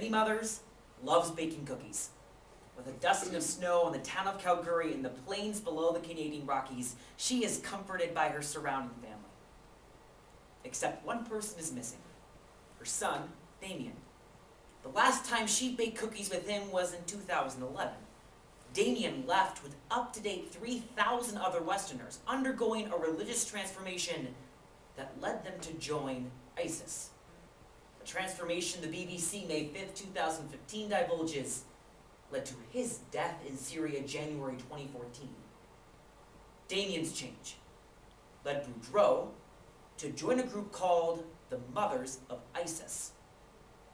many mothers, loves baking cookies. With a dusting of snow in the town of Calgary and the plains below the Canadian Rockies, she is comforted by her surrounding family. Except one person is missing. Her son, Damien. The last time she baked cookies with him was in 2011. Damien left with up-to-date 3,000 other Westerners, undergoing a religious transformation that led them to join ISIS. A transformation the BBC May 5th, 2015 divulges led to his death in Syria January 2014. Damien's change led Boudreaux to join a group called the Mothers of ISIS.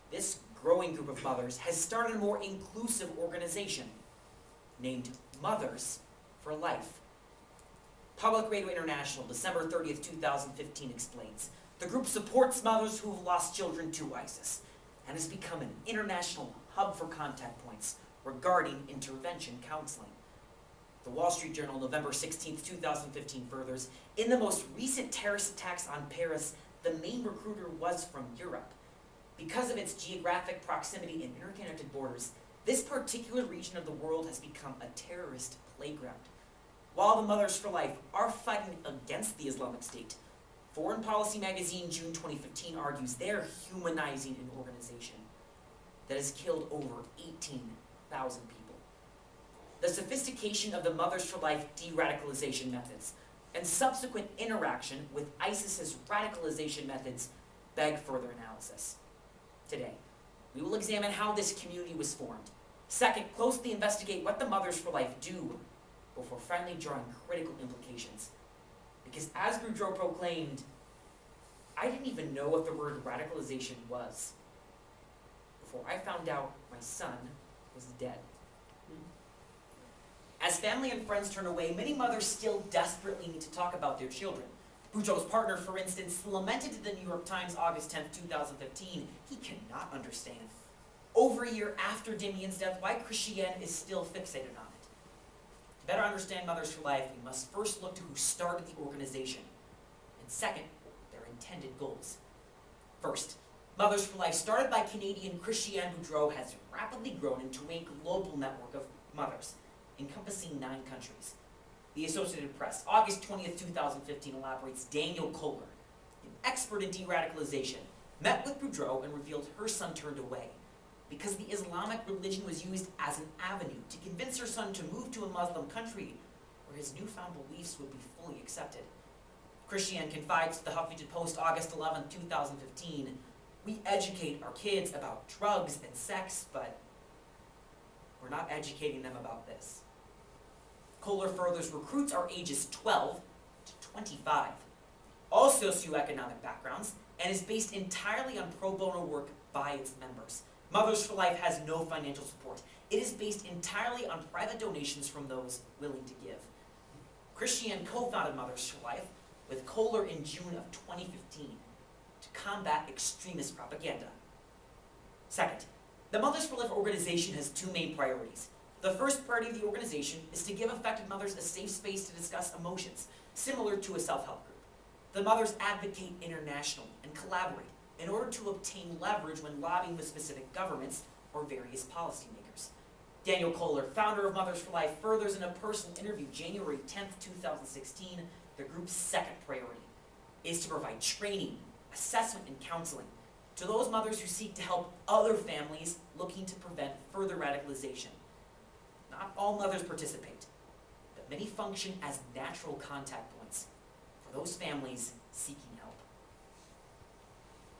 This growing group of mothers has started a more inclusive organization named Mothers for Life. Public Radio International, December 30th, 2015 explains, the group supports mothers who have lost children to ISIS and has become an international hub for contact points regarding intervention counseling. The Wall Street Journal, November 16th, 2015 furthers, in the most recent terrorist attacks on Paris, the main recruiter was from Europe. Because of its geographic proximity and interconnected borders, this particular region of the world has become a terrorist playground. While the Mothers for Life are fighting against the Islamic State, Foreign Policy magazine, June 2015, argues they're humanizing an organization that has killed over 18,000 people. The sophistication of the Mothers for Life de-radicalization methods and subsequent interaction with ISIS's radicalization methods beg further analysis. Today, we will examine how this community was formed. Second, closely investigate what the Mothers for Life do before finally drawing critical implications. Because as Boudreaux proclaimed, I didn't even know what the word radicalization was before I found out my son was dead. As family and friends turn away, many mothers still desperately need to talk about their children. Boudreaux's partner, for instance, lamented to the New York Times August 10th, 2015, he cannot understand, over a year after Damien's death, why Christiane is still fixated on it. To better understand Mothers for Life, we must first look to who started the organization, and second, their intended goals. First, Mothers for Life, started by Canadian Christiane Boudreaux, has rapidly grown into a global network of mothers, encompassing 9 countries. The Associated Press, August 20th, 2015, elaborates Daniel Kohler, an expert in de-radicalization, met with Boudreaux and revealed her son turned away because the Islamic religion was used as an avenue to convince her son to move to a Muslim country where his newfound beliefs would be fully accepted. Christiane confides to the Huffington Post, August 11th, 2015, we educate our kids about drugs and sex, but we're not educating them about this. Kohler furthers recruits are ages 12 to 25, all socioeconomic backgrounds, and is based entirely on pro bono work by its members. Mothers for Life has no financial support. It is based entirely on private donations from those willing to give. Christiane co-founded Mothers for Life with Kohler in June of 2015 to combat extremist propaganda. Second, the Mothers for Life organization has 2 main priorities. The first priority of the organization is to give affected mothers a safe space to discuss emotions, similar to a self-help group. The mothers advocate internationally and collaborate in order to obtain leverage when lobbying with specific governments or various policymakers. Daniel Kohler, founder of Mothers for Life, furthers in a personal interview January 10th, 2016, the group's second priority is to provide training, assessment, and counseling to those mothers who seek to help other families looking to prevent further radicalization. Not all mothers participate, but many function as natural contact points for those families seeking help.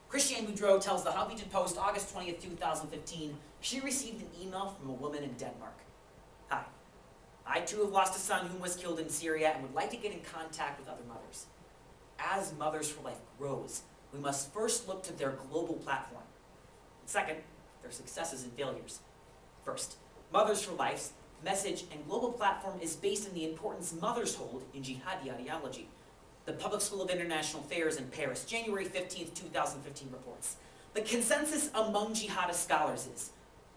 Christiane Boudreaux tells the Huffington Post, August 20th, 2015, she received an email from a woman in Denmark. Hi, I too have lost a son who was killed in Syria and would like to get in contact with other mothers. As Mothers for Life grows, we must first look to their global platform. And second, their successes and failures. First, Mothers for Life's message and global platform is based on the importance mothers hold in jihadi ideology. The Public School of International Affairs in Paris, January 15th, 2015 reports, the consensus among jihadist scholars is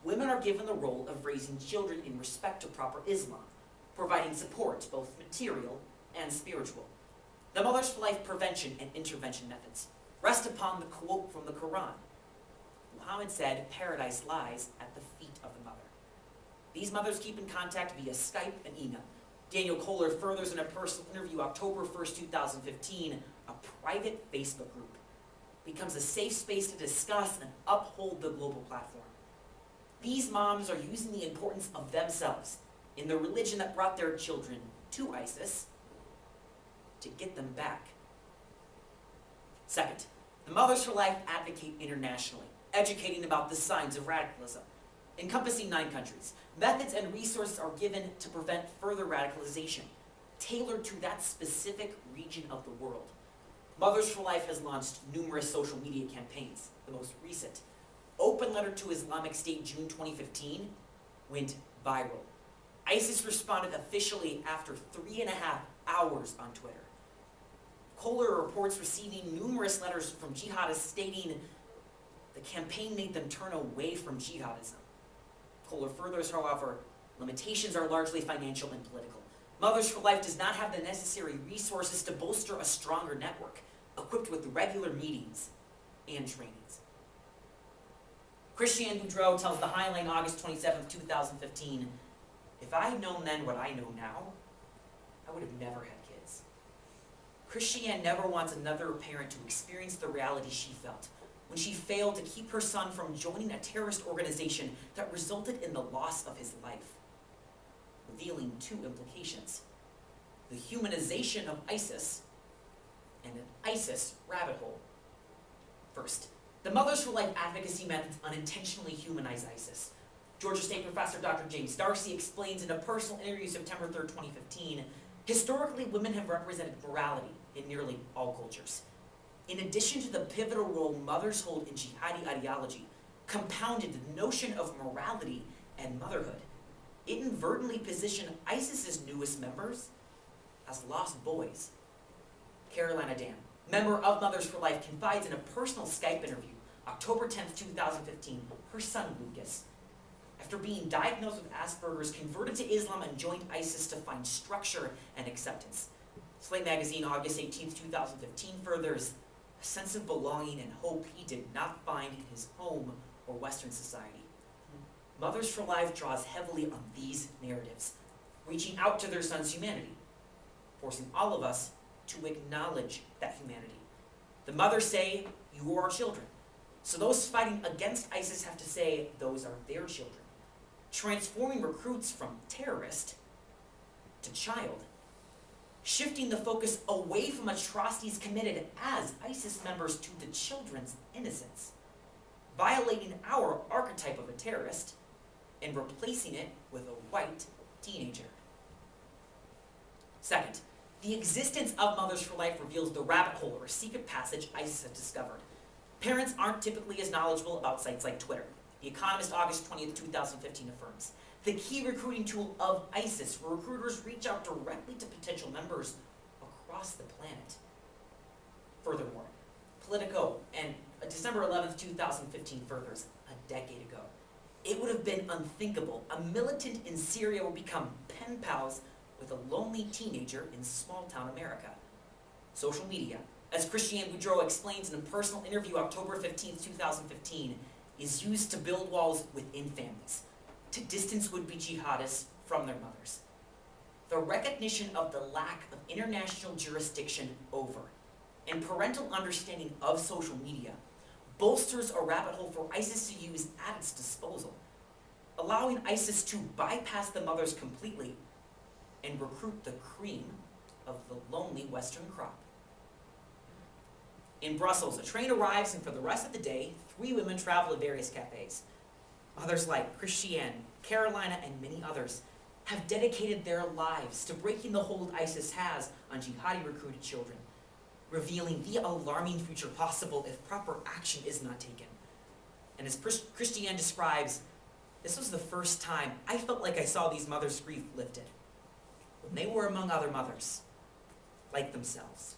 women are given the role of raising children in respect to proper Islam, providing support, both material and spiritual. The Mothers for Life prevention and intervention methods rest upon the quote from the Quran. Muhammad said paradise lies at the feet of the mother. These mothers keep in contact via Skype and email. Daniel Kohler furthers in a personal interview October 1st, 2015, a private Facebook group becomes a safe space to discuss and uphold the global platform. These moms are using the importance of themselves in the religion that brought their children to ISIS to get them back. Second, the Mothers for Life advocate internationally, educating about the signs of radicalism. Encompassing 9 countries, methods and resources are given to prevent further radicalization, tailored to that specific region of the world. Mothers for Life has launched numerous social media campaigns. The most recent, Open Letter to Islamic State June 2015, went viral. ISIS responded officially after 3.5 hours on Twitter. Kohler reports receiving numerous letters from jihadists stating the campaign made them turn away from jihadism. Kohler furthers, however, limitations are largely financial and political. Mothers for Life does not have the necessary resources to bolster a stronger network, equipped with regular meetings and trainings. Christiane Boudreau tells The Highline August 27, 2015, "If I had known then what I know now, I would have never had kids." Christiane never wants another parent to experience the reality she felt when she failed to keep her son from joining a terrorist organization that resulted in the loss of his life, revealing 2 implications: the humanization of ISIS and an ISIS rabbit hole. First, the Mothers for Life advocacy methods unintentionally humanize ISIS. Georgia State professor Dr. James Darcy explains in a personal interview September 3, 2015, historically women have represented morality in nearly all cultures. In addition to the pivotal role mothers hold in jihadi ideology, compounded the notion of morality and motherhood, it inadvertently positioned ISIS's newest members as lost boys. Carolina Dam, member of Mothers for Life, confides in a personal Skype interview, October 10, 2015, her son Lucas, after being diagnosed with Asperger's, converted to Islam and joined ISIS to find structure and acceptance. Slate Magazine, August 18, 2015, furthers a sense of belonging and hope he did not find in his home or Western society. Mothers for Life draws heavily on these narratives, reaching out to their son's humanity, forcing all of us to acknowledge that humanity. The mothers say, "You are our children." So those fighting against ISIS have to say, those are their children. Transforming recruits from terrorist to child, shifting the focus away from atrocities committed as ISIS members to the children's innocence, violating our archetype of a terrorist and replacing it with a white teenager. Second, the existence of Mothers for Life reveals the rabbit hole or secret passage ISIS has discovered. Parents aren't typically as knowledgeable about sites like Twitter. The Economist, August 20th, 2015 affirms, the key recruiting tool of ISIS, where recruiters reach out directly to potential members across the planet. Furthermore, Politico and December 11th, 2015 furthers, a decade ago, it would have been unthinkable a militant in Syria would become pen pals with a lonely teenager in small-town America. Social media, as Christiane Boudreau explains in a personal interview October 15, 2015, is used to build walls within families, to distance would-be jihadists from their mothers. The recognition of the lack of international jurisdiction over and parental understanding of social media bolsters a rabbit hole for ISIS to use at its disposal, allowing ISIS to bypass the mothers completely and recruit the cream of the lonely Western crop. In Brussels, a train arrives, and for the rest of the day, 3 women travel to various cafes. Others like Christiane, Carolina, and many others have dedicated their lives to breaking the hold ISIS has on jihadi recruited children, revealing the alarming future possible if proper action is not taken. And as Christiane describes, this was the first time I felt like I saw these mothers' grief lifted, when they were among other mothers, like themselves.